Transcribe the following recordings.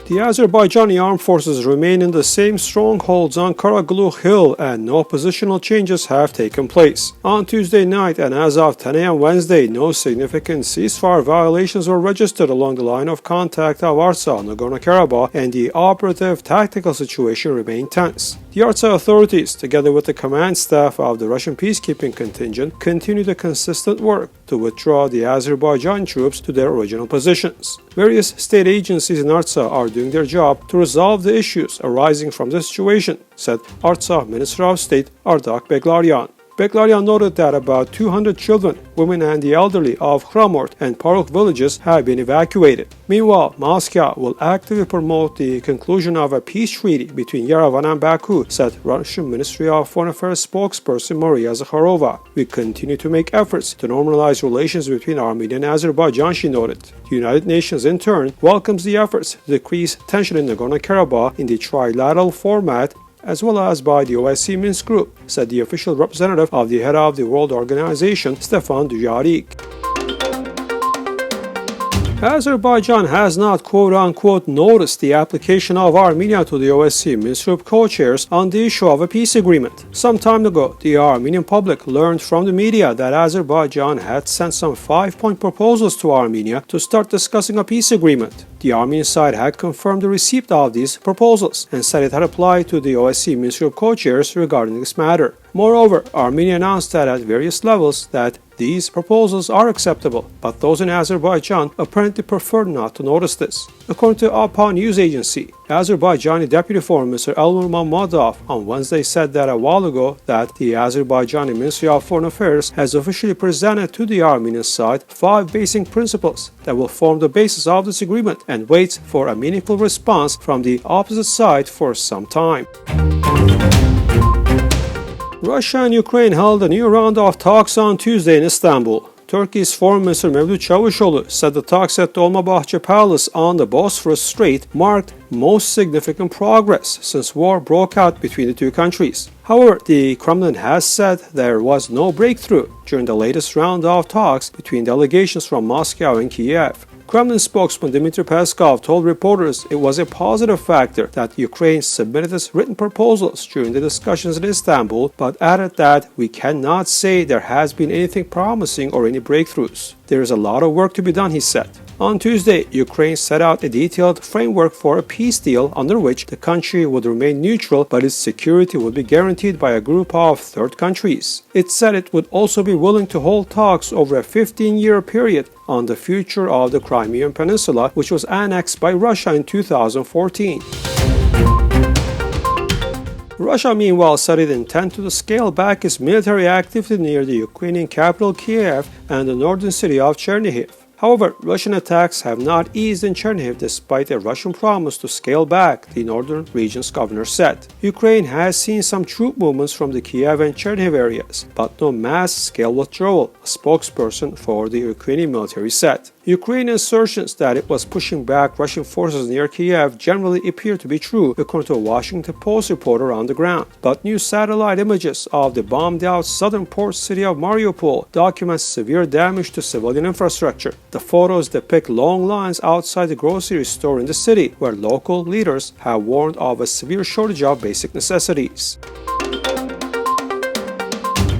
The Azerbaijani armed forces remain in the same strongholds on Karaglukh hill and no positional changes have taken place. On Tuesday night and as of 10 a.m. Wednesday, no significant ceasefire violations were registered along the line of contact of Artsakh, Nagorno-Karabakh, and the operative-tactical situation remained tense. The Artsakh authorities, together with the command staff of the Russian peacekeeping contingent, continue the consistent work to withdraw the Azerbaijani troops to their original positions. Various state agencies in Artsakh are doing their job to resolve the issues arising from the situation, said Artsakh Minister of State Artak Beglaryan. Beglaryan noted that about 200 children, women and the elderly of Khramort and Parukh villages have been evacuated. Meanwhile, Moscow will actively promote the conclusion of a peace treaty between Yerevan and Baku, said Russian Ministry of Foreign Affairs spokesperson Maria Zakharova. We continue to make efforts to normalize relations between Armenia and Azerbaijan, she noted. The United Nations, in turn, welcomes the efforts to decrease tension in Nagorno-Karabakh in the trilateral format as well as by the OSCE Minsk Group, said the official representative of the head of the World Organization, Stefan Dujarric. Azerbaijan has not quote-unquote noticed the application of Armenia to the OSCE Minsk Group co-chairs on the issue of a peace agreement. Some time ago, the Armenian public learned from the media that Azerbaijan had sent some 5-point proposals to Armenia to start discussing a peace agreement. The Armenian side had confirmed the receipt of these proposals and said it had applied to the OSCE Minsk Group co-chairs regarding this matter. Moreover, Armenia announced that at various levels that these proposals are acceptable, but those in Azerbaijan apparently prefer not to notice this. According to APA news agency, Azerbaijani Deputy Foreign Minister Elmur Mammadov on Wednesday said that a while ago that the Azerbaijani Ministry of Foreign Affairs has officially presented to the Armenian side 5 basic principles that will form the basis of this agreement and waits for a meaningful response from the opposite side for some time. Russia and Ukraine held a new round of talks on Tuesday in Istanbul. Turkey's Foreign Minister Mevlut Çavuşoğlu said the talks at Dolmabahce Palace on the Bosphorus Strait marked most significant progress since war broke out between the two countries. However, the Kremlin has said there was no breakthrough during the latest round of talks between delegations from Moscow and Kiev. Kremlin spokesman Dmitry Peskov told reporters it was a positive factor that Ukraine submitted its written proposals during the discussions in Istanbul, but added that we cannot say there has been anything promising or any breakthroughs. There is a lot of work to be done, he said. On Tuesday, Ukraine set out a detailed framework for a peace deal under which the country would remain neutral but its security would be guaranteed by a group of third countries. It said it would also be willing to hold talks over a 15-year period on the future of the Crimean Peninsula, which was annexed by Russia in 2014. Russia, meanwhile, said it intended to scale back its military activity near the Ukrainian capital Kiev and the northern city of Chernihiv. However, Russian attacks have not eased in Chernihiv despite a Russian promise to scale back, the northern region's governor said. Ukraine has seen some troop movements from the Kiev and Chernihiv areas, but no mass-scale withdrawal, a spokesperson for the Ukrainian military said. Ukrainian assertions that it was pushing back Russian forces near Kiev generally appear to be true, according to a Washington Post reporter on the ground. But new satellite images of the bombed-out southern port city of Mariupol document severe damage to civilian infrastructure. The photos depict long lines outside the grocery store in the city, where local leaders have warned of a severe shortage of basic necessities.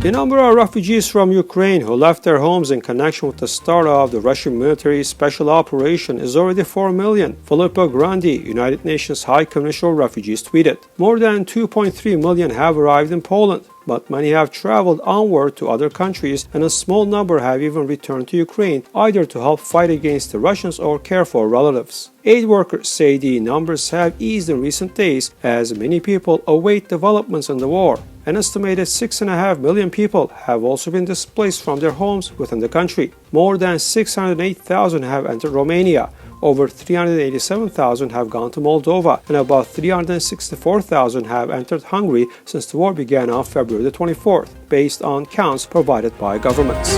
The number of refugees from Ukraine who left their homes in connection with the start of the Russian military special operation is already 4 million, Filippo Grandi, United Nations High Commissioner for Refugees, tweeted. More than 2.3 million have arrived in Poland, but many have traveled onward to other countries and a small number have even returned to Ukraine, either to help fight against the Russians or care for relatives. Aid workers say the numbers have eased in recent days as many people await developments in the war. An estimated 6.5 million people have also been displaced from their homes within the country. More than 608,000 have entered Romania. Over 387,000 have gone to Moldova, and about 364,000 have entered Hungary since the war began on February 24th, based on counts provided by governments.